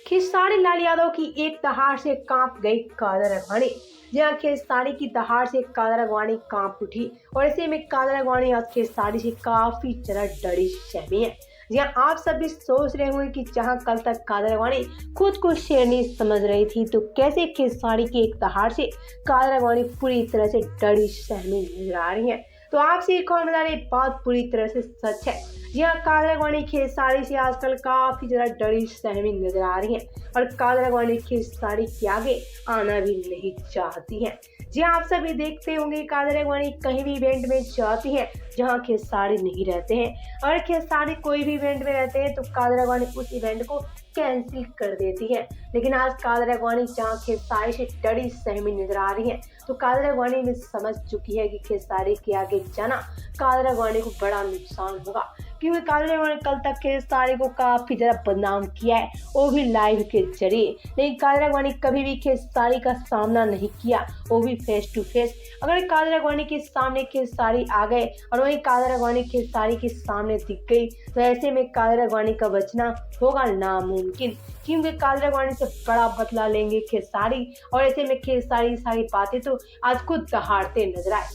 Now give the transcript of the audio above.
खेसारी लाल यादव की एक दहाड़ से कांप गई कादर अगवानी। जहां खेसारी की दहाड़ से कादर अगवानी कांप उठी और ऐसे में कादर अगवानी आज खेसारी से काफी ज्यादा डरी सहमी है। जहां आप सभी सोच रहे होंगे कि जहां कल तक कादर अगवानी खुद को शेरनी समझ रही थी, तो कैसे खेसारी की एक दहाड़ से कादर अगवानी पूरी तरह से डरी सहमी नजर आ रही है। तो आपसे एक और बता रही बात पूरी तरह से सच है। जी हाँ, कादर अगवानी खेसारी से आजकल काफी ज्यादा डरी सहमी नजर आ रही है और कादर अगवानी खेसारी के आगे आना भी नहीं चाहती है। जी हाँ, आप सभी देखते होंगे कादर अगवानी कहीं भी इवेंट में जाती है जहाँ खेसारी नहीं रहते हैं, और खेसारी कोई भी इवेंट में रहते हैं तो कादर अगवानी उस इवेंट को कैंसिल कर देती है। लेकिन आज कादर अगवानी जहाँ खेसारी से डरी सहमी नजर आ रही है, तो कादर अगवानी में समझ चुकी है कि खेसारी के आगे जाना कादर अगवानी को बड़ा नुकसान होगा, क्योंकि कादर अगवानी कल तक खेसारी को काफी ज्यादा बदनाम किया है, वो भी लाइव के जरिए। लेकिन कादर अगवानी कभी भी खेसारी का सामना नहीं किया, वो भी फेस टू फेस। अगर कादर अगवानी के सामने खेसारी आ गए और वही कादर अगवानी खेसारी के सामने दिख गई, तो ऐसे में कादर अगवानी का बचना होगा नामुमकिन, क्योंकि कादर अगवानी से बड़ा बदला लेंगे खेसारी। और ऐसे में खेसारी सारी बातें तो आज खुद दहाड़ते नजर आए।